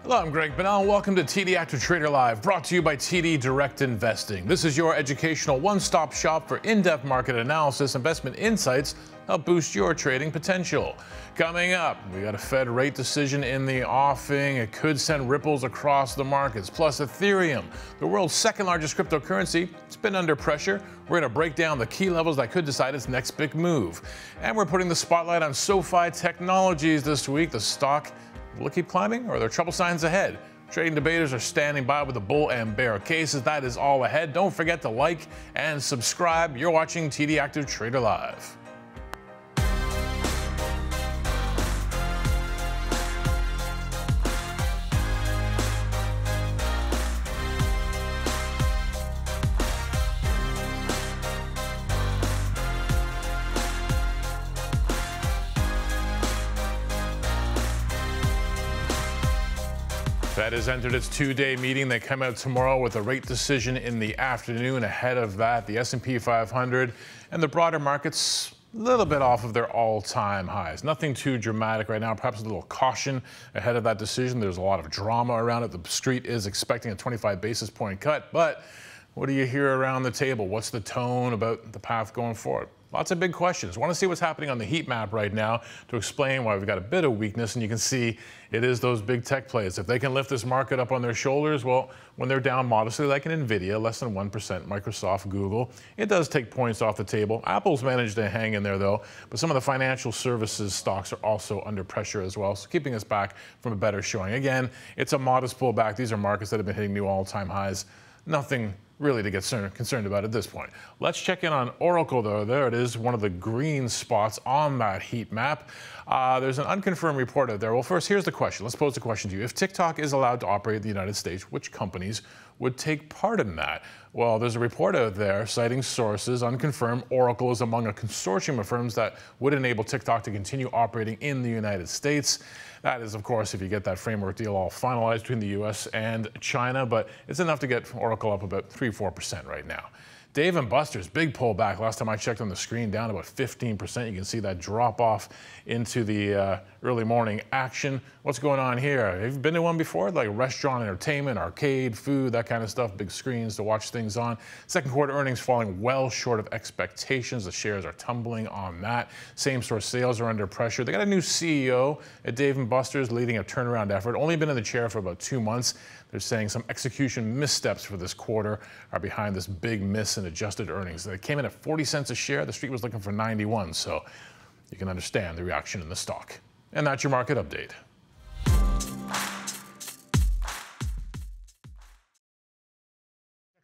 Hello, I'm Greg Binnell. Welcome to TD Active Trader Live, brought to you by TD Direct Investing. This is your educational one-stop shop for in-depth market analysis, investment insights, help boost your trading potential. Coming up, we got a Fed rate decision in the offing. It could send ripples across the markets. Plus, Ethereum, the world's second largest cryptocurrency, it's been under pressure. We're going to break down the key levels that could decide its next big move. And we're putting the spotlight on SoFi Technologies this week. The stock will it keep climbing, or are there trouble signs ahead? Trading debaters are standing by with the bull and bear cases. That is all ahead. Don't forget to like and subscribe. You're watching TD Active Trader Live. Fed has entered its two-day meeting. They come out tomorrow with a rate decision in the afternoon. Ahead of that, the S&P 500 and the broader markets a little bit off of their all-time highs. Nothing too dramatic right now, perhaps a little caution ahead of that decision. There's a lot of drama around it. The street is expecting a 25 basis point cut, but what do you hear around the table? What's the tone about the path going forward? Lots of big questions. Want to see what's happening on the heat map right now to explain why we've got a bit of weakness, and you can see it is those big tech plays. If they can lift this market up on their shoulders, well, when they're down modestly, like an Nvidia, less than 1%, Microsoft, Google, it does take points off the table. Apple's managed to hang in there, though, but some of the financial services stocks are also under pressure as well, so keeping us back from a better showing. Again, it's a modest pullback. These are markets that have been hitting new all-time highs. Nothing really to get concerned about at this point. Let's check in on Oracle, though. There it is, one of the green spots on that heat map. There's an unconfirmed report out there. Well, first, here's the question. Let's pose the question to you. If TikTok is allowed to operate in the United States, which companies would take part in that? Well, there's a report out there citing sources, unconfirmed. Oracle is among a consortium of firms that would enable TikTok to continue operating in the United States. That is, of course, if you get that framework deal all finalized between the U.S. and China, but it's enough to get Oracle up about 3-4% right now. Dave & Buster's, big pullback. Last time I checked on the screen, down about 15%. You can see that drop off into the early morning action. What's going on here? Have you been to one before? Like restaurant, entertainment, arcade, food, that kind of stuff, big screens to watch things on. Second quarter earnings falling well short of expectations. The shares are tumbling on that. Same store sales are under pressure. They got a new CEO at Dave & Buster's leading a turnaround effort. Only been in the chair for about 2 months. They're saying some execution missteps for this quarter are behind this big miss in adjusted earnings. They came in at 40 cents a share. The street was looking for 91, so you can understand the reaction in the stock. And that's your market update.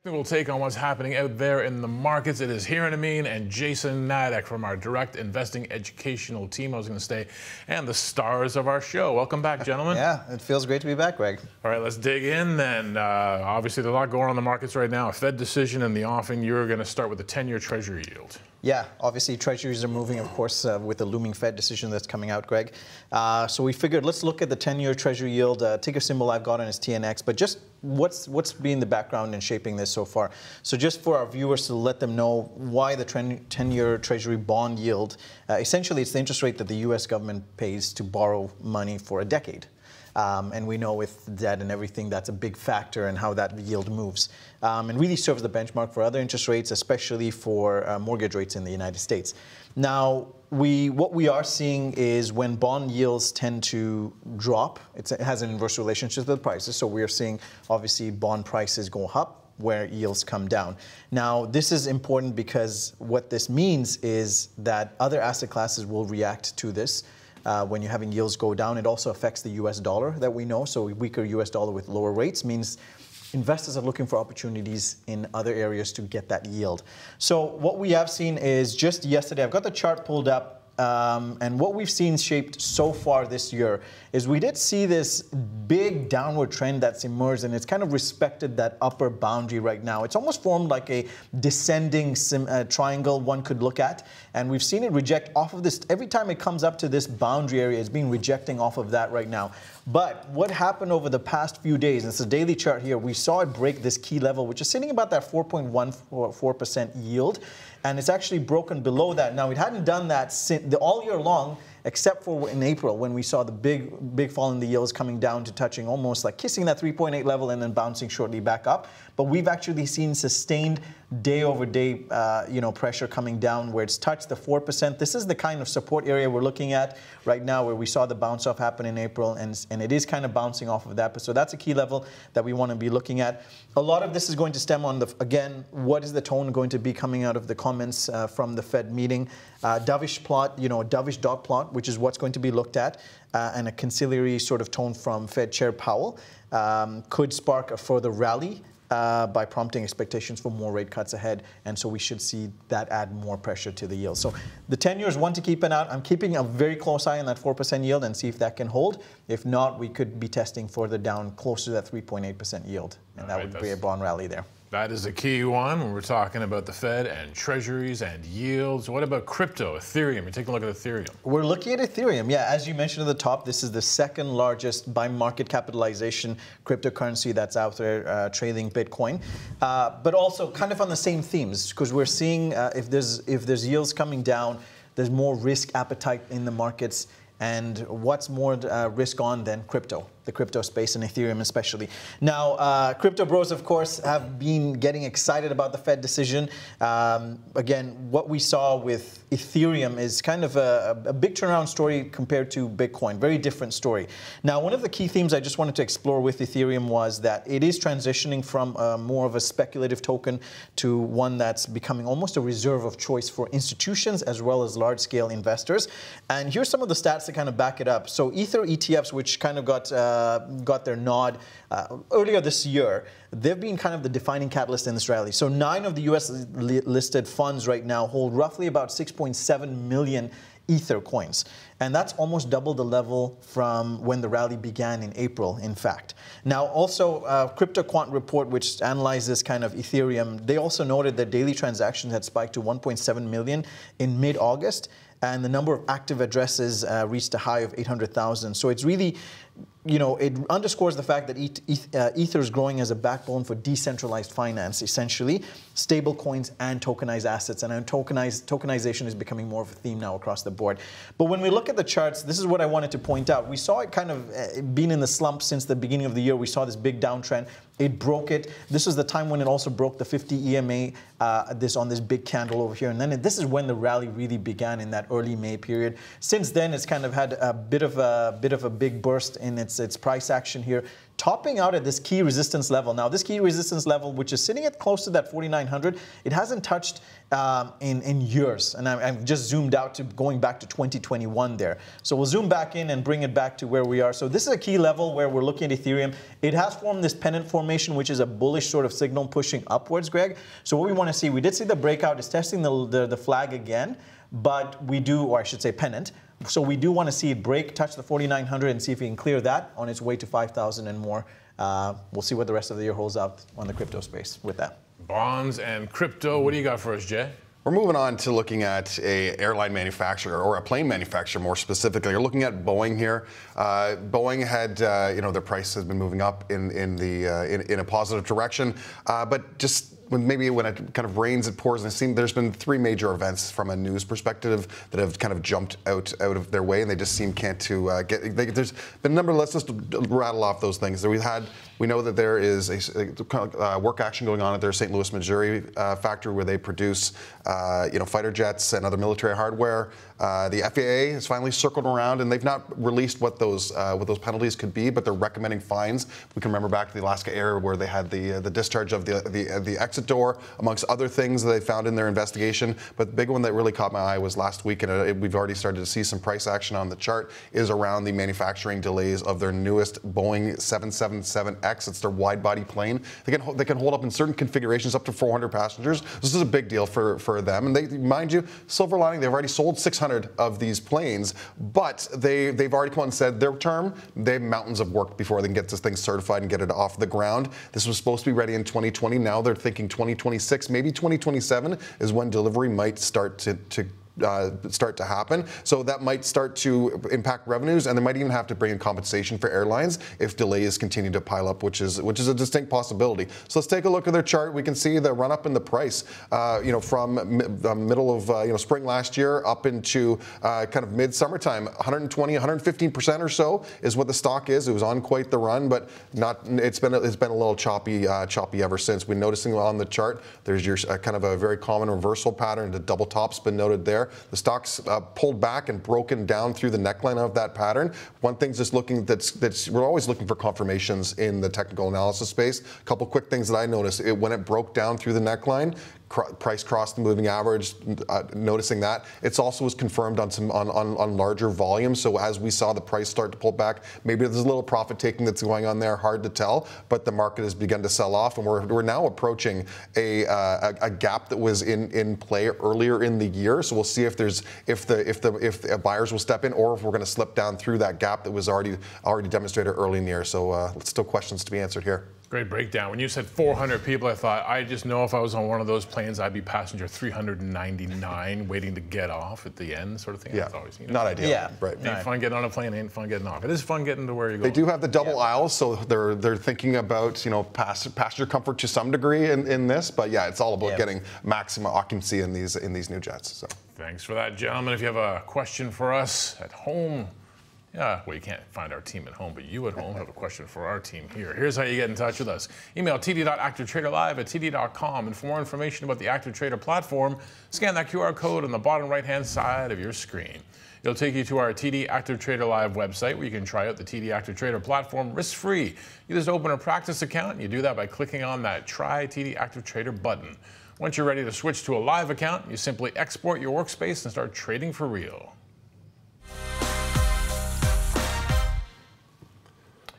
We'll take on what's happening out there in the markets. It is Hiran Amin and Jason Nadek from our direct investing educational team. I was going to say, and the stars of our show. Welcome back, gentlemen. Yeah, it feels great to be back, Greg. All right, let's dig in then. Obviously, there's a lot going on in the markets right now. A Fed decision in the offing. You're going to start with the 10-year Treasury yield. Yeah, obviously treasuries are moving, of course, with the looming Fed decision that's coming out, Greg. So we figured let's look at the 10-year Treasury yield. Ticker symbol I've got on is TNX, but just what's been the background in shaping this so far? So just for our viewers to let them know why the 10-year Treasury bond yield, essentially it's the interest rate that the U.S. government pays to borrow money for a decade. And we know with debt and everything, that's a big factor in how that yield moves. And really serves the benchmark for other interest rates, especially for mortgage rates in the United States. Now, what we are seeing is when bond yields tend to drop, it has an inverse relationship with prices. So we are seeing, obviously, bond prices go up where yields come down. Now, this is important because what this means is that other asset classes will react to this. When you're having yields go down, it also affects the U.S. dollar that we know. So a weaker U.S. dollar with lower rates means investors are looking for opportunities in other areas to get that yield. So what we have seen is just yesterday, I've got the chart pulled up. And what we've seen shaped so far this year is we did see this big downward trend that's emerged, and it's kind of respected that upper boundary right now. It's almost formed like a descending triangle one could look at, and we've seen it reject off of this. Every time it comes up to this boundary area, it's been rejecting off of that right now. But what happened over the past few days, and it's a daily chart here, we saw it break this key level, which is sitting about that 4.14% yield. And it's actually broken below that. Now, it hadn't done that all year long, except for in April when we saw the big fall in the yields coming down to touching almost like kissing that 3.8 level and then bouncing shortly back up. But we've actually seen sustained day-over-day pressure coming down where it's touched the 4%. This is the kind of support area we're looking at right now where we saw the bounce off happen in April, and it is kind of bouncing off of that. But so that's a key level that we want to be looking at. A lot of this is going to stem on again, what is the tone going to be coming out of the comments from the Fed meeting? Dovish plot, dovish dot plot, which is what's going to be looked at, and a conciliatory sort of tone from Fed Chair Powell could spark a further rally by prompting expectations for more rate cuts ahead. And so we should see that add more pressure to the yield. So the 10-year is one to keep an eye on. I'm keeping a very close eye on that 4% yield and see if that can hold. If not, we could be testing further down closer to that 3.8% yield. And that would be a bond rally there. That is a key one when we're talking about the Fed and treasuries and yields. What about crypto, Ethereum? You're taking a look at Ethereum. We're looking at Ethereum. Yeah, as you mentioned at the top, this is the second largest by market capitalization cryptocurrency that's out there trading Bitcoin. But also kind of on the same themes, because we're seeing if there's yields coming down, there's more risk appetite in the markets. And what's more risk on than crypto, the crypto space and Ethereum especially. Now, crypto bros, of course, have been getting excited about the Fed decision. Again, what we saw with Ethereum is kind of a big turnaround story compared to Bitcoin, very different story. Now, one of the key themes I just wanted to explore with Ethereum was that it is transitioning from more of a speculative token to one that's becoming almost a reserve of choice for institutions as well as large-scale investors. And here's some of the stats to kind of back it up. So Ether ETFs, which kind of got their nod earlier this year, they've been kind of the defining catalyst in this rally. So 9 of the US listed funds right now hold roughly about 6.7 million Ether coins. And that's almost double the level from when the rally began in April, in fact. Now, also, CryptoQuant report, which analyzes kind of Ethereum, they also noted that daily transactions had spiked to 1.7 million in mid-August, and the number of active addresses reached a high of 800,000. So it's really, it underscores the fact that Ether is growing as a backbone for decentralized finance, essentially, stable coins and tokenized assets. And tokenization is becoming more of a theme now across the board. But when we look at the charts, this is what I wanted to point out. We saw it kind of been in the slump since the beginning of the year. We saw this big downtrend. It broke it. This was the time when it also broke the 50 EMA on this big candle over here. And then this is when the rally really began in that early May period. Since then, it's kind of had a bit of a big burst in its price action here, topping out at this key resistance level. Now, this key resistance level, which is sitting at close to that 4,900, it hasn't touched in years. And I've just zoomed out to going back to 2021 there. So we'll zoom back in and bring it back to where we are. So this is a key level where we're looking at Ethereum. It has formed this pennant formation, which is a bullish sort of signal pushing upwards, Greg. So what we want to see, we did see the breakout. It's testing the flag again, but we do, or I should say pennant. So we do want to see it break, touch the 4,900 and see if we can clear that on its way to 5,000 and more. We'll see what the rest of the year holds out on the crypto space with that. Bonds and crypto. What do you got for us, Jay? We're moving on to looking at a airline manufacturer, or a plane manufacturer more specifically. You're looking at Boeing here. Boeing had, their price has been moving up in a positive direction, but just when it kind of rains, it pours, and there's been 3 major events from a news perspective that have kind of jumped out of their way, and they just can't get. There's been a number. Let's just rattle off those things. We know that there is a work action going on at their St. Louis, Missouri factory where they produce, fighter jets and other military hardware. The FAA has finally circled around, and they've not released what those penalties could be, but they're recommending fines. We can remember back to the Alaska Air where they had the discharge of the exit door, amongst other things that they found in their investigation. But the big one that really caught my eye was last week, and we've already started to see some price action on the chart, is around the manufacturing delays of their newest Boeing 777X. It's their wide-body plane. They can hold up in certain configurations up to 400 passengers. This is a big deal for them. And mind you, silver lining, they've already sold 600 of these planes, but they've already come on and said their term, they have mountains of work before they can get this thing certified and get it off the ground. This was supposed to be ready in 2020. Now they're thinking 2026, maybe 2027 is when delivery might start to start to happen. So that might start to impact revenues, and they might even have to bring in compensation for airlines if delays continue to pile up, which is a distinct possibility. So let's take a look at their chart. We can see the run up in the price, from the middle of spring last year up into kind of mid-summertime. 120, 115% or so is what the stock is. It was on quite the run, but it's been a little choppy ever since. We're noticing on the chart there's your kind of a very common reversal pattern. The double top's been noted there. The stock's pulled back and broken down through the neckline of that pattern. One thing's just looking that's we're always looking for confirmations in the technical analysis space. A couple quick things that I noticed. When it broke down through the neckline, price crossed the moving average, noticing that. It also was confirmed on larger volumes. So as we saw the price start to pull back, maybe there's a little profit taking that's going on there, hard to tell, but the market has begun to sell off, and we're now approaching a gap that was in play earlier in the year. So we'll see if buyers will step in, or if we're going to slip down through that gap that was already demonstrated early in the year. So still questions to be answered here. Great breakdown. When you said 400 people, I thought, I just know if I was on one of those planes, I'd be passenger 399 waiting to get off at the end, sort of thing. Yeah, always, not ideal. Yeah, right. Ain't fun getting on a plane, ain't fun getting off. It is fun getting to where you're going. They do have the double aisles, so they're thinking about passenger comfort to some degree in this, but yeah, it's all about getting maximum occupancy in these new jets. So. Thanks for that, gentlemen. If you have a question for us at home, you can't find our team at home, but you at home have a question for our team here. Here's how you get in touch with us. Email td.activetraderlive@td.com. And for more information about the Active Trader platform, scan that QR code on the bottom right-hand side of your screen. It'll take you to our TD Active Trader Live website, where you can try out the TD Active Trader platform risk-free. You just open a practice account, and you do that by clicking on that Try TD Active Trader button. Once you're ready to switch to a live account, you simply export your workspace and start trading for real.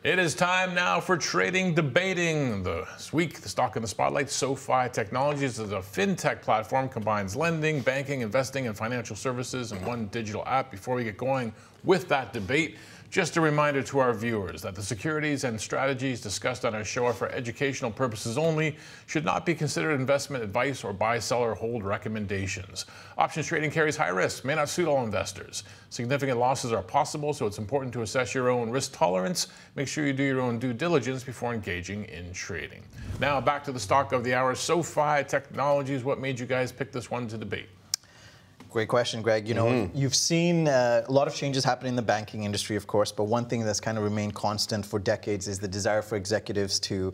It is time now for Trading Debating. This week, the stock in the spotlight, SoFi Technologies, is a fintech platform, combines lending, banking, investing, and financial services in one digital app. Before we get going with that debate, just a reminder to our viewers that the securities and strategies discussed on our show are for educational purposes only, should not be considered investment advice or buy, sell, or hold recommendations. Options trading carries high risk, may not suit all investors. Significant losses are possible, so it's important to assess your own risk tolerance. Make sure you do your own due diligence before engaging in trading. Now back to the stock of the hour, SoFi Technologies. What made you guys pick this one to debate? Great question, Greg. You've seen a lot of changes happen in the banking industry, of course, but one thing that's kind of remained constant for decades is the desire for executives to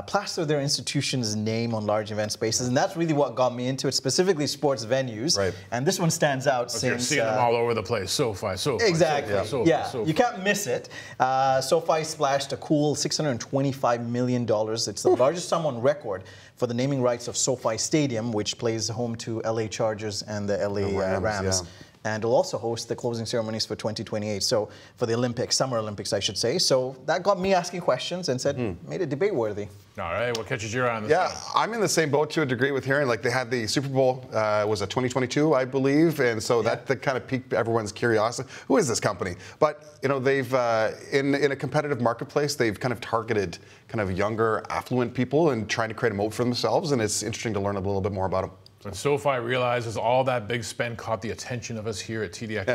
plaster their institution's name on large event spaces, and that's really what got me into it, specifically sports venues. Right. And this one stands out since... You're seeing them all over the place, SoFi. Exactly. SoFi. You can't miss it. SoFi splashed a cool $625 million. It's the largest sum on record for the naming rights of SoFi Stadium, which plays home to LA Chargers and the LA Rams. Yeah. And will also host the closing ceremonies for 2028. So for the Olympics, Summer Olympics, I should say. So that got me asking questions and said, made it debate worthy. All right, what catches your eye on this? Yeah, I'm in the same boat to a degree with hearing. Like, they had the Super Bowl, was it 2022, I believe, and so that kind of piqued everyone's curiosity. Who is this company? But they've in a competitive marketplace, they've kind of targeted kind of younger, affluent people and trying to create a moat for themselves. And it's interesting to learn a little bit more about them. When SoFi realizes all that big spend caught the attention of us here at TD,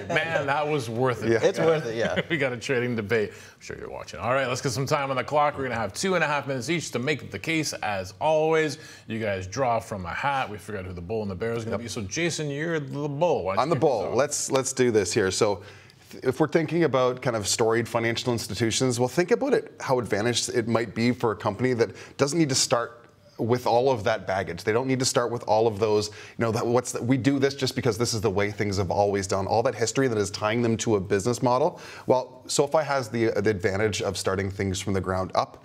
man, that was worth it. Yeah. It's worth it, yeah. We got a trading debate. I'm sure you're watching. All right, let's get some time on the clock. We're going to have 2.5 minutes each to make the case, as always. You guys draw from a hat. We figured out who the bull and the bear is going to be. So, Jason, you're the bull. I'm the bull. Let's do this here. So, if we're thinking about kind of storied financial institutions, well, think about it, how advantaged it might be for a company that doesn't need to start with all of that baggage. They don't need to start with all of those, we do this just because this is the way things have always done. All that history that is tying them to a business model. Well, SoFi has the advantage of starting things from the ground up.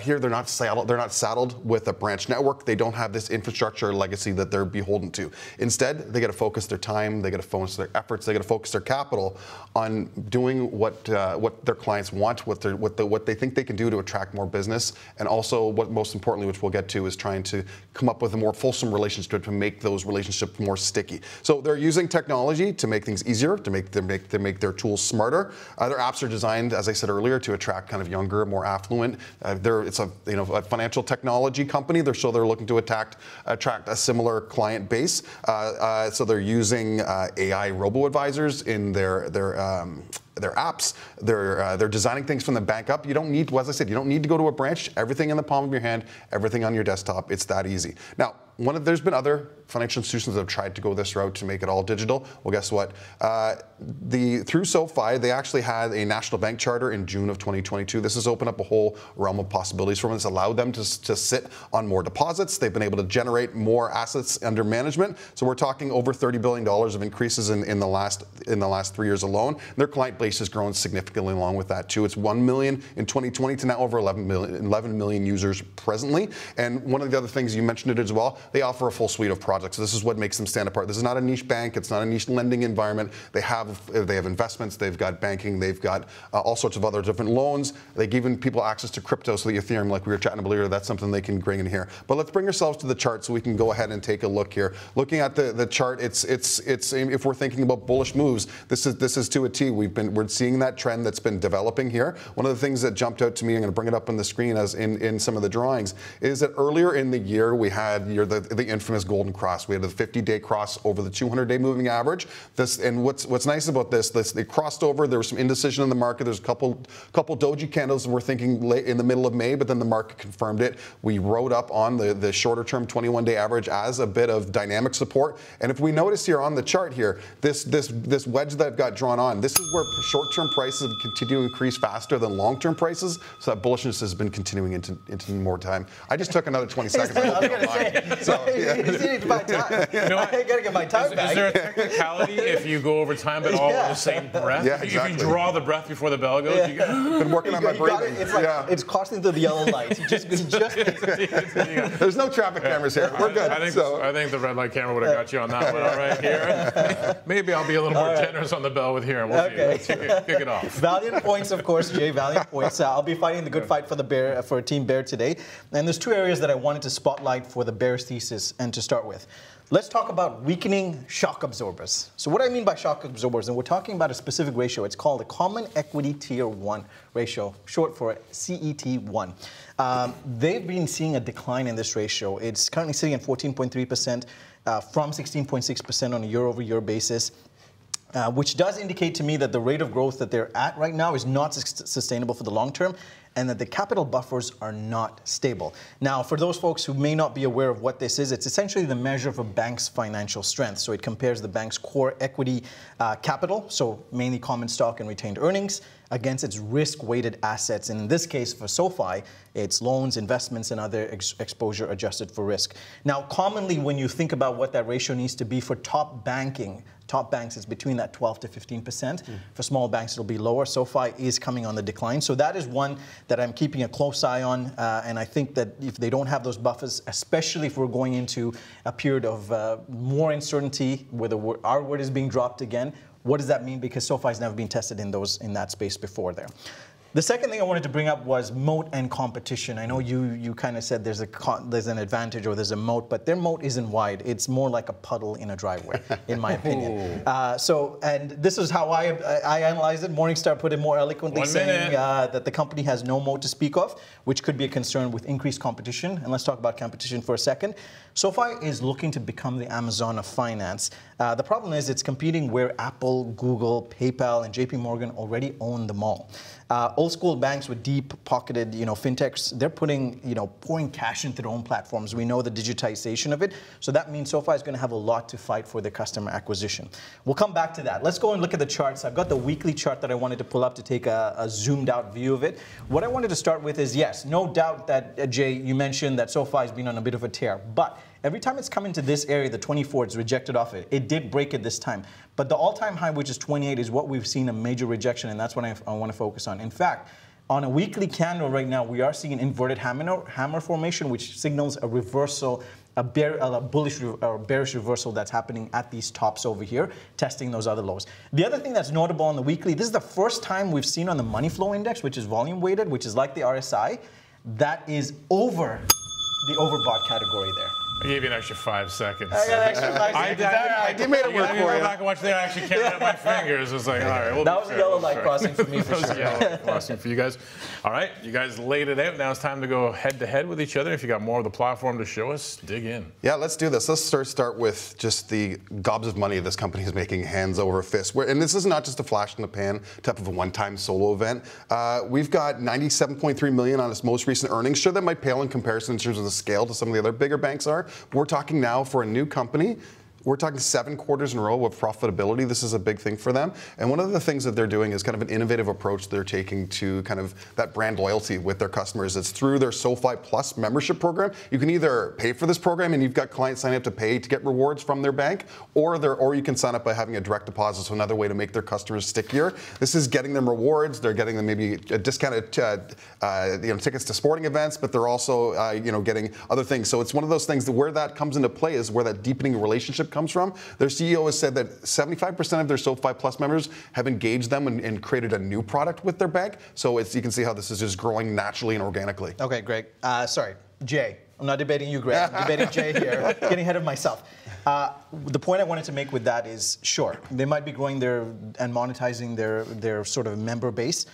Here, they're not saddled with a branch network. They don't have this infrastructure legacy that they're beholden to. Instead, they got to focus their time, they got to focus their efforts, they got to focus their capital on doing what their clients want, what they think they can do to attract more business, and also, what most importantly, which we'll get to, do is trying to come up with a more fulsome relationship to make those relationships more sticky. So they're using technology to make things easier, to make their tools smarter. Their apps are designed, as I said earlier, to attract kind of younger, more affluent. It's a financial technology company. They're looking to attract a similar client base. So they're using AI robo-advisors in their apps. They're designing things from the bank up. You don't need, as I said, you don't need to go to a branch. Everything in the palm of your hand, everything on your desktop. It's that easy. Now, there's been other financial institutions that have tried to go this route to make it all digital. Well, guess what? Through SoFi, they actually had a national bank charter in June of 2022. This has opened up a whole realm of possibilities for them. It's allowed them to sit on more deposits. They've been able to generate more assets under management. So we're talking over $30 billion of increases in the last 3 years alone. Their client base has grown significantly along with that too. It's 1 million in 2020 to now over 11 million users presently. And one of the other things, you mentioned it as well, they offer a full suite of products. So this is what makes them stand apart. This is not a niche bank. It's not a niche lending environment. They have investments. They've got banking. They've got all sorts of other different loans. They've given people access to crypto, so the Ethereum, like we were chatting about earlier, that's something they can bring in here. But let's bring ourselves to the chart so we can go ahead and take a look here. Looking at the chart, it's if we're thinking about bullish moves, this is to a T. We're seeing that trend that's been developing here. One of the things that jumped out to me, I'm going to bring it up on the screen as in some of the drawings, is that earlier in the year we had the infamous golden cross. We had the 50-day cross over the 200-day moving average. And what's nice about this, it crossed over. There was some indecision in the market. There's a couple doji candles that we're thinking late in the middle of May, but then the market confirmed it. We rode up on the shorter-term 21-day average as a bit of dynamic support. And if we notice here on the chart here, this wedge that I've got drawn on, this is where short-term prices continue to increase faster than long-term prices. So that bullishness has been continuing into more time. I just took another 20 seconds. I hope you don't mind. So, yeah. I gotta get my time back. Is there a technicality if you go over time but all in the same breath? Yeah, exactly. If you draw the breath before the bell goes, you go. Been working on my breathing. It's crossing through the yellow light. There's no traffic cameras here. We're good. I think the red light camera would have got you on that one. All right, here. Maybe I'll be a little more generous on the bell with here. We'll see. Let's kick it off. Valiant points, of course, Jay. Valiant points. I'll be fighting the good fight for Team Bear today. And there's two areas that I wanted to spotlight for the bearish thesis and to start with. Let's talk about weakening shock absorbers. So what I mean by shock absorbers, and we're talking about a specific ratio, it's called the Common Equity Tier 1 ratio, short for CET1. They've been seeing a decline in this ratio. It's currently sitting at 14.3% from 16.6% on a year-over-year basis. Which does indicate to me that the rate of growth that they're at right now is not sustainable for the long term, and that the capital buffers are not stable. Now, for those folks who may not be aware of what this is, it's essentially the measure of a bank's financial strength. So it compares the bank's core equity capital, so mainly common stock and retained earnings, against its risk-weighted assets. And in this case, for SoFi, it's loans, investments, and other exposure adjusted for risk. Now, commonly, when you think about what that ratio needs to be for top banks, it's between that 12 to 15%. For small banks, it'll be lower. SoFi is coming on the decline. So that is one that I'm keeping a close eye on. And I think that if they don't have those buffers, especially if we're going into a period of more uncertainty where the R word is being dropped again, what does that mean? Because SoFi has never been tested in that space before there. The second thing I wanted to bring up was moat and competition. I know you kind of said there's an advantage or there's a moat, but their moat isn't wide. It's more like a puddle in a driveway, in my opinion. And this is how I analyze it. Morningstar put it more eloquently, saying that the company has no moat to speak of, which could be a concern with increased competition. And let's talk about competition for a second. SoFi is looking to become the Amazon of finance. The problem is it's competing where Apple, Google, PayPal, and JP Morgan already own them all. Old school banks with deep-pocketed, fintechs, they're pouring cash into their own platforms. We know the digitization of it, so that means SoFi is going to have a lot to fight for their customer acquisition. We'll come back to that. Let's go and look at the charts. I've got the weekly chart that I wanted to pull up to take a zoomed-out view of it. What I wanted to start with is, yes, no doubt that, Jay, you mentioned that SoFi has been on a bit of a tear, but every time it's come into this area, the 24, it's rejected off it. It did break it this time. But the all-time high, which is 28, is what we've seen a major rejection, and that's what I want to focus on. In fact, on a weekly candle right now, we are seeing an inverted hammer formation, which signals a reversal, a bullish or bearish reversal that's happening at these tops over here, testing those other lows. The other thing that's notable on the weekly, this is the first time we've seen on the money flow index, which is volume weighted, which is like the RSI, that is over the overbought category there. I gave you an extra 5 seconds. I got an extra 5 seconds. I made it work for Go you. back and watch there. I actually counted up my fingers. It was like, all right. We'll That was a yellow light crossing for me, for That was a sure. yellow light crossing for you guys. All right, you guys laid it out. Now it's time to go head to head with each other. If you got more of the platform to show us, dig in. Yeah, let's do this. Let's start with just the gobs of money this company is making hands over fist. And this is not just a flash in the pan type of a one-time solo event. We've got $97.3 million on its most recent earnings. Sure, that might pale in comparison in terms of the scale to some of the other bigger banks are. We're talking now for a new company. We're talking 7 quarters in a row of profitability. This is a big thing for them. And one of the things that they're doing is kind of an innovative approach they're taking to kind of that brand loyalty with their customers. It's through their SoFi Plus membership program. You can either pay for this program and you've got clients signing up to pay to get rewards from their bank, or you can sign up by having a direct deposit, so another way to make their customers stickier. This is getting them rewards. They're getting them maybe a discounted tickets to sporting events, but they're also getting other things. So it's one of those things that where that comes into play is where that deepening relationship comes from. Their CEO has said that 75% of their SoFi Plus members have engaged them and created a new product with their bank. So you can see how this is just growing naturally and organically. Okay, Greg. Sorry, Jay. I'm not debating you, Greg. I'm debating Jay here. Getting ahead of myself. The point I wanted to make with that is, sure, they might be growing and monetizing their sort of member base.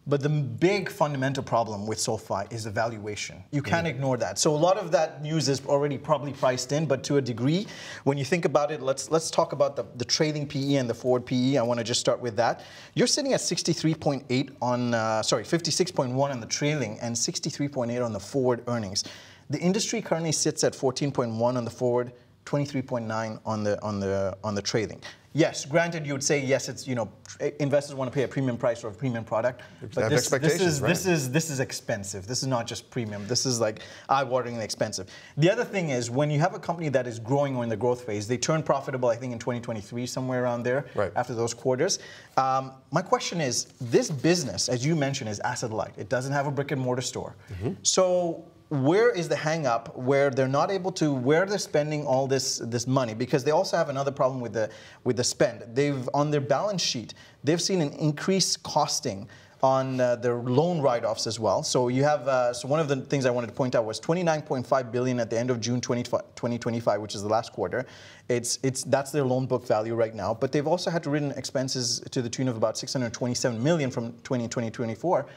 But the big fundamental problem with SoFi is the valuation. You can't ignore that. So a lot of that news is already probably priced in, but to a degree, when you think about it, let's talk about the trailing PE and the forward PE. I want to just start with that. You're sitting at 63.8 on, 56.1 on the trailing and 63.8 on the forward earnings. The industry currently sits at 14.1 on the forward, 23.9 on the trailing. Yes, granted, you would say yes. It's investors want to pay a premium price for a premium product, but this is expensive. This is not just premium. This is like eye-wateringly expensive. The other thing is when you have a company that is growing or in the growth phase, they turn profitable. I think in 2023, somewhere around there, right after those quarters. My question is, this business, as you mentioned, is asset light. It doesn't have a brick and mortar store. So where is the hang up where they're not able to, where they're spending all this money? Because they also have another problem with the spend. They've, on their balance sheet, they've seen an increased costing on their loan write-offs as well. So you have, so one of the things I wanted to point out was $29.5 billion at the end of June 2025, which is the last quarter. That's their loan book value right now. But they've also had to written expenses to the tune of about $627 million from 2024.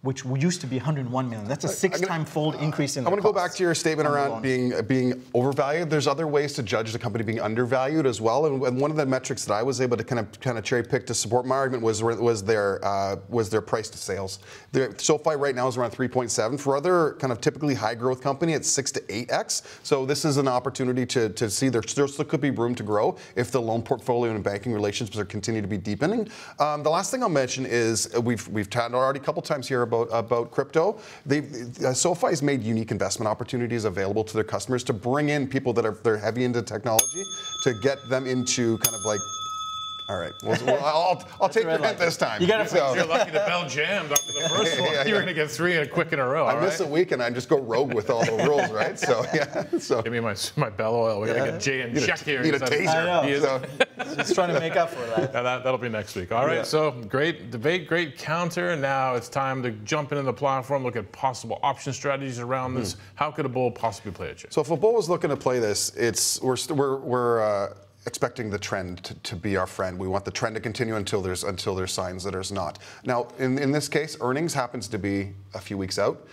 Which used to be 101 million. That's a 6-time fold increase in the I want to go back to your statement around being overvalued. There's other ways to judge the company being undervalued as well. And one of the metrics that I was able to kind of cherry pick to support my argument was their price to sales. SoFi right now is around 3.7. For other kind of typically high growth company, it's 6 to 8x. So this is an opportunity to see there still could be room to grow if the loan portfolio and banking relationships are continue to be deepening. The last thing I'll mention is we've talked already a couple times here about crypto. SoFi has made unique investment opportunities available to their customers to bring in people they're heavy into technology to get them into kind of like. All right, I'll take your hint this time. You got to. You're lucky the bell jammed after the first one. You're going to get 3 quick in a row. I miss a week and I just go rogue with all the rules, right? So yeah. So give me my bell oil. We got to get Jay in check here. Need a taser. I know. Just trying to make up for that. That'll be next week. All right. So great debate, great counter. Now it's time to jump into the platform, look at possible option strategies around this. How could a bull possibly play it, Jay? So if a bull is looking to play this, we're expecting the trend to be our friend. We want the trend to continue until there's signs that there's not. Now, in this case, earnings happens to be a few weeks out,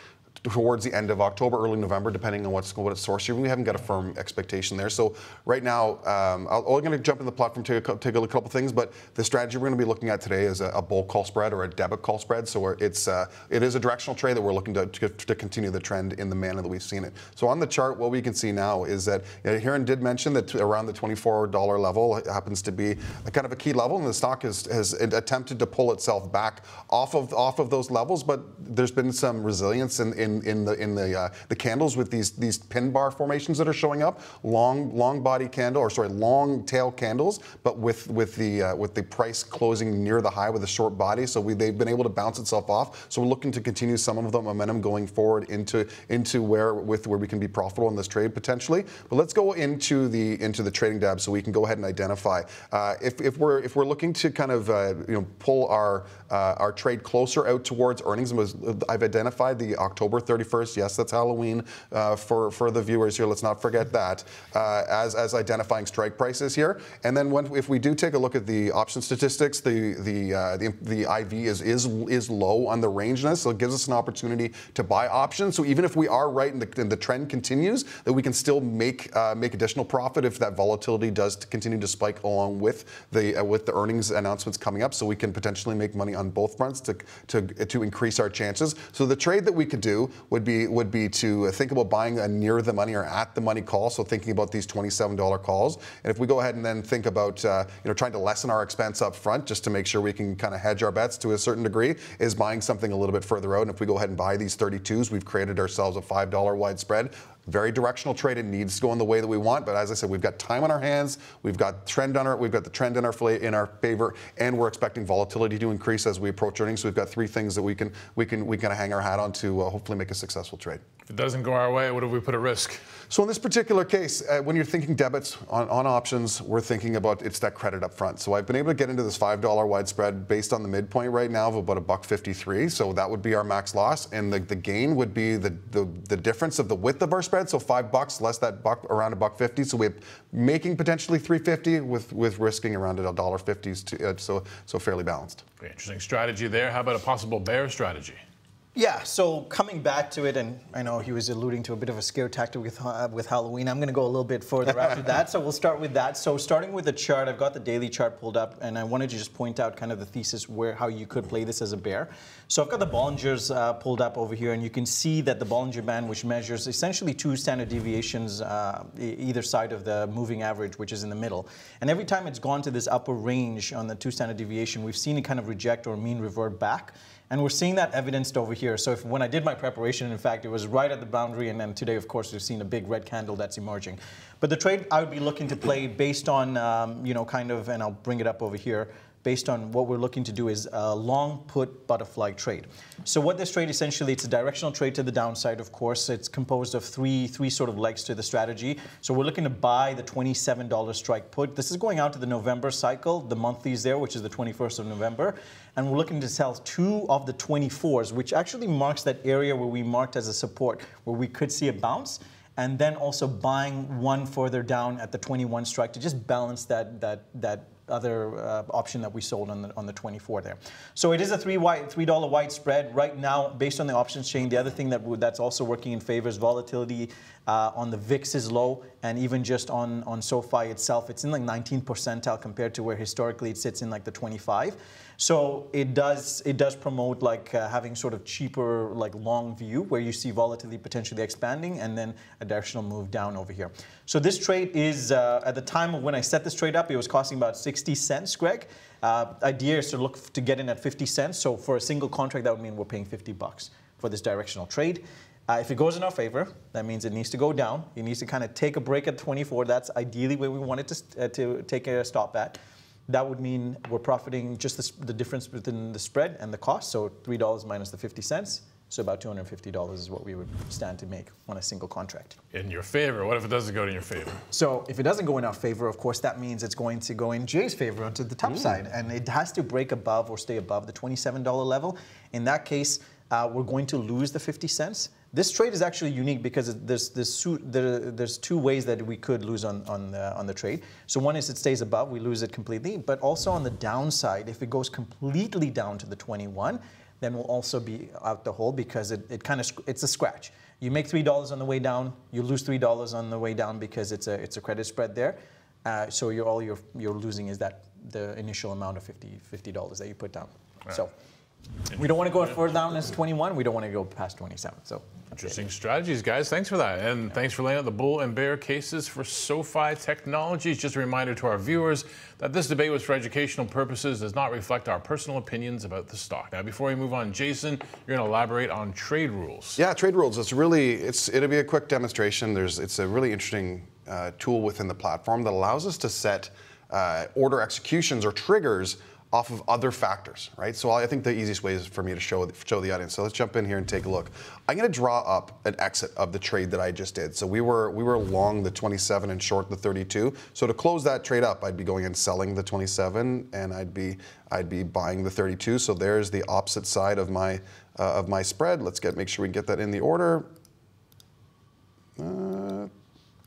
towards the end of October, early November, depending on what source you're. We haven't got a firm expectation there. So right now, I'm going to jump in the platform, take a couple things, but the strategy we're going to be looking at today is a bull call spread or a debit call spread. So it is a directional trade that we're looking to continue the trend in the manner that we've seen it. So on the chart, what we can see now is that Hiran did mention that around the $24 level happens to be a kind of a key level, and the stock has attempted to pull itself back off of those levels, but there's been some resilience in the candles with these pin bar formations that are showing up, long tail candles, but with the price closing near the high with a short body. So they've been able to bounce itself off. So we're looking to continue some of the momentum going forward into where we can be profitable in this trade potentially. But let's go into the trading dab so we can go ahead and identify if we're looking to kind of pull our trade closer out towards earnings. I've identified the October October 31st. Yes, that's Halloween for the viewers here. Let's not forget that as identifying strike prices here. And then if we do take a look at the option statistics, the IV is low on the range in this, so it gives us an opportunity to buy options. So even if we are right and the trend continues, that we can still make additional profit if that volatility does continue to spike along with the earnings announcements coming up. So we can potentially make money on both fronts to increase our chances. So the trade that we could do would be to think about buying a near the money or at the money call. So thinking about these $27 calls, and if we go ahead and then think about trying to lessen our expense up front just to make sure we can kind of hedge our bets to a certain degree, is buying something a little bit further out. And if we go ahead and buy these 32s, we've created ourselves a $5 wide spread. Very directional trade. It needs to go in the way that we want, but as I said, we've got time on our hands. We've got the trend in our favor, and we're expecting volatility to increase as we approach earnings. So we've got three things that we can hang our hat on to hopefully make a successful trade. If it doesn't go our way, what do we put at risk? So in this particular case, when you're thinking debits on options, we're thinking about it's that credit up front. So I've been able to get into this $5 wide spread based on the midpoint right now of about $1.53. So that would be our max loss, and the gain would be the difference of the width of our spread. So $5 less that buck, around $1.50. So we're making potentially $3.50 with risking around $1.50. So fairly balanced. Very interesting strategy there. How about a possible bear strategy? Yeah, so coming back to it, and I know he was alluding to a bit of a scare tactic with Halloween. I'm going to go a little bit further after that, so we'll start with that. So starting with the chart, I've got the daily chart pulled up, and I wanted to just point out kind of the thesis how you could play this as a bear. So I've got the Bollingers pulled up over here, and you can see that the Bollinger Band, which measures essentially 2 standard deviations either side of the moving average, which is in the middle. And every time it's gone to this upper range on the 2 standard deviation, we've seen it kind of reject or mean revert back. And we're seeing that evidenced over here. So when I did my preparation, in fact, it was right at the boundary. And then today, of course, we've seen a big red candle that's emerging. But the trade I would be looking to play based on, and I'll bring it up over here, based on what we're looking to do is a long put butterfly trade. So what this trade essentially, it's a directional trade to the downside, of course. It's composed of three sort of legs to the strategy. So we're looking to buy the $27 strike put. This is going out to the November cycle, the monthlies there, which is the 21st of November. And we're looking to sell 2 of the 24s, which actually marks that area where we marked as a support, where we could see a bounce. And then also buying 1 further down at the 21 strike to just balance that other option that we sold on the 24 there. So it is a $3 wide spread right now based on the options chain. The other thing that's also working in favor is volatility on the VIX is low, and even just on SoFi itself, it's in like 19th percentile compared to where historically it sits in like the 25. So it does promote like having sort of cheaper like long view where you see volatility potentially expanding and then a directional move down over here. So this trade is at the time of when I set this trade up, it was costing about 60 cents, Greg. Idea is to look to get in at 50 cents. So for a single contract, that would mean we're paying $50 for this directional trade. If it goes in our favor, that means it needs to go down. It needs to kind of take a break at 24. That's ideally where we want it to take a stop at. That would mean we're profiting just the difference between the spread and the cost, so $3 minus the 50 cents. So about $250 is what we would stand to make on a single contract. In your favor. What if it doesn't go in your favor? So if it doesn't go in our favor, of course, that means it's going to go in Jay's favor onto the top side. And it has to break above or stay above the $27 level. In that case, we're going to lose the 50 cents. This trade is actually unique because there's 2 ways that we could lose on the trade. So one is it stays above, we lose it completely. But also on the downside, if it goes completely down to the 21, then we'll also be out the hole because it's a scratch. You make $3 on the way down, you lose $3 on the way down because it's a credit spread there. So all you're losing is the initial amount of $50 that you put down. Right. So we don't want to go further down as 21. We don't want to go past 27. So interesting strategies, guys. Thanks for that. And thanks for laying out the bull and bear cases for SoFi Technologies. Just a reminder to our viewers that this debate was for educational purposes, does not reflect our personal opinions about the stock. Now, before we move on, Jason, you're going to elaborate on trade rules. Yeah, trade rules. It'll be a quick demonstration. It's a really interesting tool within the platform that allows us to set order executions or triggers off of other factors, right? So I think the easiest way is for me to show the audience. So let's jump in here and take a look. I'm going to draw up an exit of the trade that I just did. So we were long the 27 and short the 32. So to close that trade up, I'd be going and selling the 27, and I'd be buying the 32. So there's the opposite side of my spread. Let's make sure we get that in the order.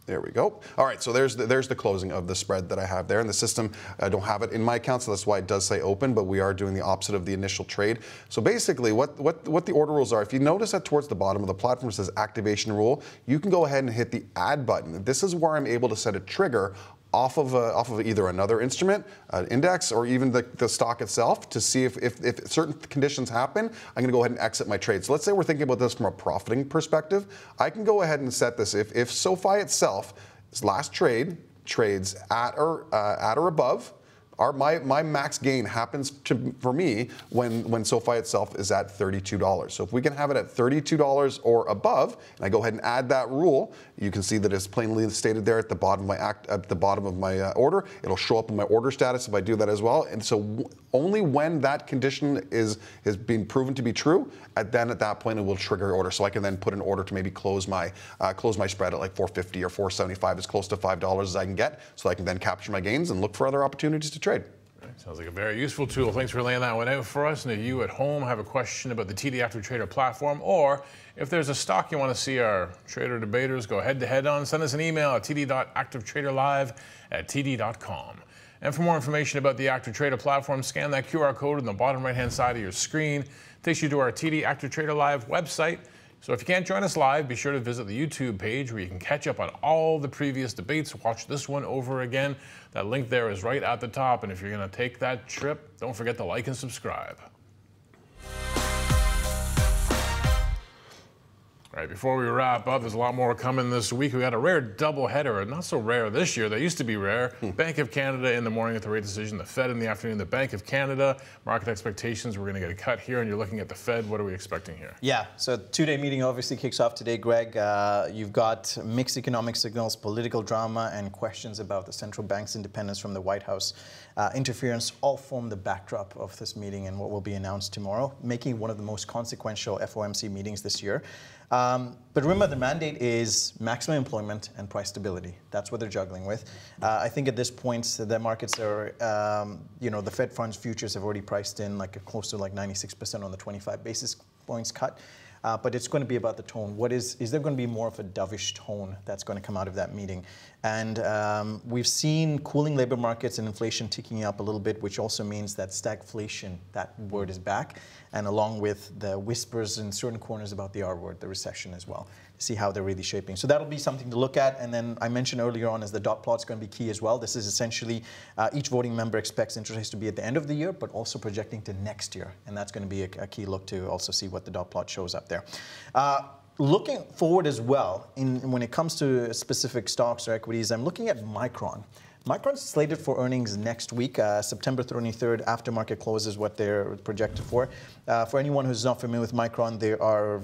There we go. All right, so there's the closing of the spread that I have there. In the system, I don't have it in my account, so that's why it does say open, but we are doing the opposite of the initial trade. So basically, what the order rules are, if you notice that towards the bottom of the platform it says activation rule, you can go ahead and hit the add button. This is where I'm able to set a trigger off of either another instrument, an index, or even the stock itself to see if certain conditions happen, I'm going to go ahead and exit my trade. So let's say we're thinking about this from a profiting perspective. I can go ahead and set this. If SoFi itself, its last trade, trades at or above, my max gain happens for me when SoFi itself is at $32. So if we can have it at $32 or above, and I go ahead and add that rule, you can see that it's plainly stated there at the bottom of my order. It'll show up in my order status if I do that as well. And so only when that condition has been proven to be true, then at that point it will trigger order. So I can then put an order to maybe close my spread at like 450 or 475, as close to $5 as I can get, so I can then capture my gains and look for other opportunities to trade. Sounds like a very useful tool. Thanks for laying that one out for us. And if you at home have a question about the TD Active Trader platform, or if there's a stock you want to see our trader debaters go head-to-head on, send us an email at td.activetraderlive@td.com. And for more information about the Active Trader platform, scan that QR code on the bottom right-hand side of your screen. It takes you to our TD Active Trader Live website. So if you can't join us live, be sure to visit the YouTube page where you can catch up on all the previous debates, watch this one over again. That link there is right at the top. And if you're going to take that trip, don't forget to like and subscribe. All right, before we wrap up, there's a lot more coming this week. We got a rare doubleheader, not so rare this year. They used to be rare. Bank of Canada in the morning with the rate decision, the Fed in the afternoon, the Bank of Canada. Market expectations, we're going to get a cut here, and you're looking at the Fed. What are we expecting here? Yeah, so two-day meeting obviously kicks off today, Greg. You've got mixed economic signals, political drama, and questions about the central bank's independence from the White House. Interference all form the backdrop of this meeting and what will be announced tomorrow, making it one of the most consequential FOMC meetings this year. But remember, the mandate is maximum employment and price stability. That's what they're juggling with. I think at this point, the markets are, the Fed funds futures have already priced in close to 96% on the 25 basis points cut. But it's going to be about the tone. Is there going to be more of a dovish tone that's going to come out of that meeting? And we've seen cooling labor markets and inflation ticking up a little bit, which also means that stagflation, that word is back, and along with the whispers in certain corners about the R word, the recession as well. See how they're really shaping. So that'll be something to look at. And then I mentioned earlier on is the dot plot's going to be key as well. This is essentially each voting member expects interest rates to be at the end of the year, but also projecting to next year. And that's going to be a key look to also see what the dot plot shows up there. Looking forward as well, when it comes to specific stocks or equities, I'm looking at Micron. Micron's slated for earnings next week, September 23rd, after market close is what they're projected for. For anyone who's not familiar with Micron,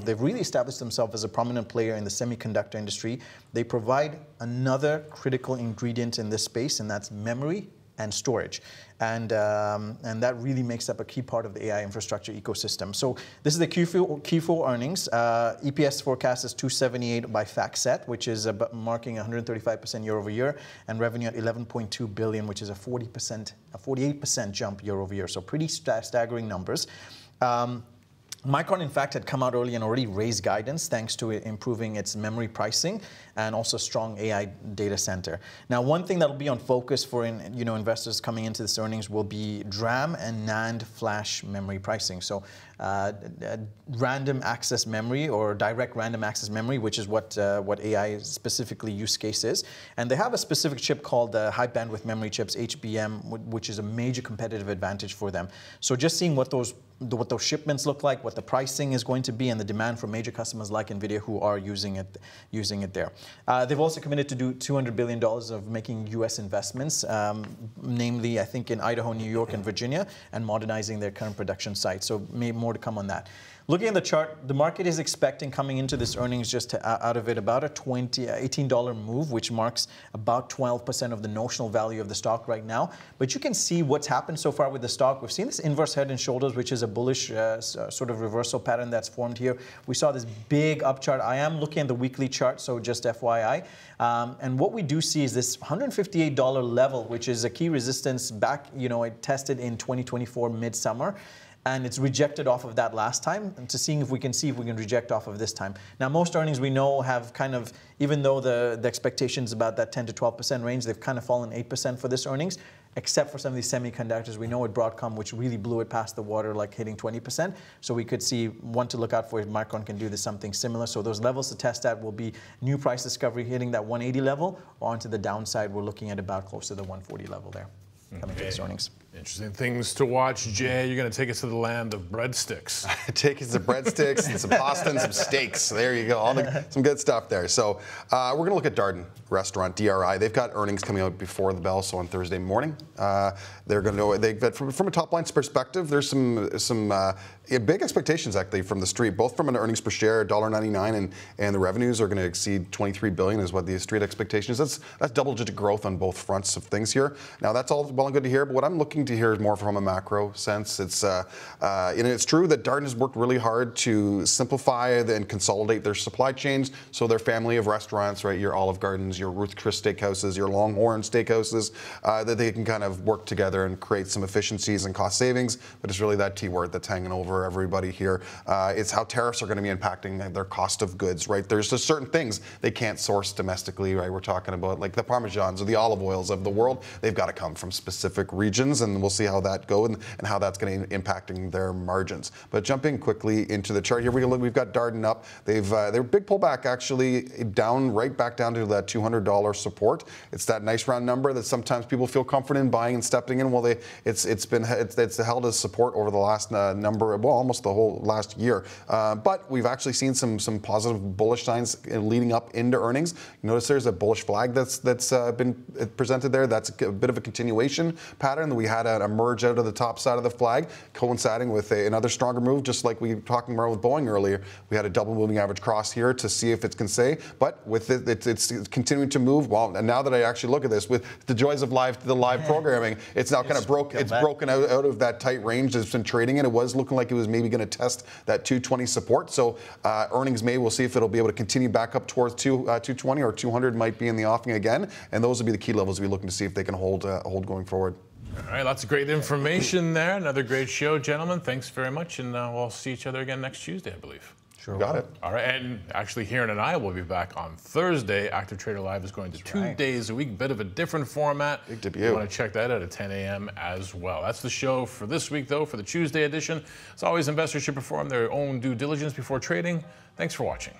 they've really established themselves as a prominent player in the semiconductor industry. They provide another critical ingredient in this space, and that's memory and storage. And that really makes up a key part of the AI infrastructure ecosystem. So this is the Q4 earnings. EPS forecast is $2.78 by FactSet, which is marking 135% year over year, and revenue at $11.2 billion, which is a 48% jump year over year. So pretty staggering numbers. Micron, in fact, had come out early and already raised guidance thanks to it improving its memory pricing and also strong AI data center. Now, one thing that will be on focus for investors coming into this earnings will be DRAM and NAND flash memory pricing. So random access memory or direct random access memory, which is what AI specifically use case is. And they have a specific chip called the high bandwidth memory chips, HBM, which is a major competitive advantage for them. So just seeing what those shipments look like, what the pricing is going to be, and the demand from major customers like NVIDIA who are using it there. They've also committed to do $200 billion of making U.S. investments, namely, I think, in Idaho, New York, and Virginia, and modernizing their current production sites. So more more to come on that. Looking at the chart, the market is expecting coming into this earnings just out of it about a $18 move, which marks about 12% of the notional value of the stock right now. But you can see what's happened so far with the stock. We've seen this inverse head and shoulders, which is a bullish sort of reversal pattern that's formed here. We saw this big up chart. I am looking at the weekly chart, so just FYI. And what we do see is this $158 level, which is a key resistance back, it tested in 2024 midsummer. And it's rejected off of that last time, and to seeing if we can reject off of this time. Now, most earnings we know have kind of, even though the expectations about that 10 to 12% range, they've kind of fallen 8% for this earnings, except for some of these semiconductors. We know at Broadcom, which really blew it past the water, like hitting 20%. So we could see one to look out for if Micron can do this something similar. So those levels to test at will be new price discovery hitting that 180 level, or onto the downside, we're looking at about close to the 140 level there. Coming to this earnings. Interesting things to watch. Jay, you're going to take us to the land of breadsticks. Take us to breadsticks and some pasta and some steaks. There you go. Some good stuff there. So we're going to look at Darden Restaurant, DRI. They've got earnings coming out before the bell, so on Thursday morning. They're going to from a top line perspective, there's some big expectations actually from the street, both from an earnings per share, $1.99, and the revenues are going to exceed $23 billion is what the street expectation is. That's double-digit growth on both fronts of things here. Now that's all well and good to hear, but what I'm looking to hear is more from a macro sense. It's it's true that Darden has worked really hard to simplify and consolidate their supply chains, so their family of restaurants, right, your Olive Gardens, your Ruth Chris Steakhouses, your Longhorn Steakhouses, that they can kind of work together and create some efficiencies and cost savings. But it's really that T word that's hanging over everybody here. It's how tariffs are going to be impacting their cost of goods, right? There's just certain things they can't source domestically, right? We're talking about like the Parmesans or the olive oils of the world. They've got to come from specific regions, and we'll see how that goes and how that's going to impacting their margins. But jumping quickly into the chart here, we've got Darden up. They're big pullback actually right back down to that $200 support. It's that nice round number that sometimes people feel confident in buying and stepping in. Well, it's held as support over the last almost the whole last year. But we've actually seen some positive bullish signs leading up into earnings. You notice there's a bullish flag that's been presented there. That's a bit of a continuation pattern. We had a merge out of the top side of the flag, coinciding with another stronger move, just like we were talking about with Boeing earlier. We had a double moving average cross here to see if it can stay, but with it's continuing to move. Well, and now that I actually look at this, with the joys of the live programming, it's now kind of broken out of that tight range that's been trading in. It was looking like it was maybe going to test that 220 support. So earnings we'll see if it'll be able to continue back up towards 220 or 200 might be in the offing again, and those will be the key levels we'll be looking to see if they can hold going forward. All right, lots of great information there. Another great show, gentlemen. Thanks very much, and we'll see each other again next Tuesday, I believe. Sure. Got it. All right, and actually, Kieran and I will be back on Thursday. Active Trader Live is going to 2 days a week, bit of a different format. Big debut. You want to check that out at 10 a.m. as well. That's the show for this week, though, for the Tuesday edition. As always, investors should perform their own due diligence before trading. Thanks for watching.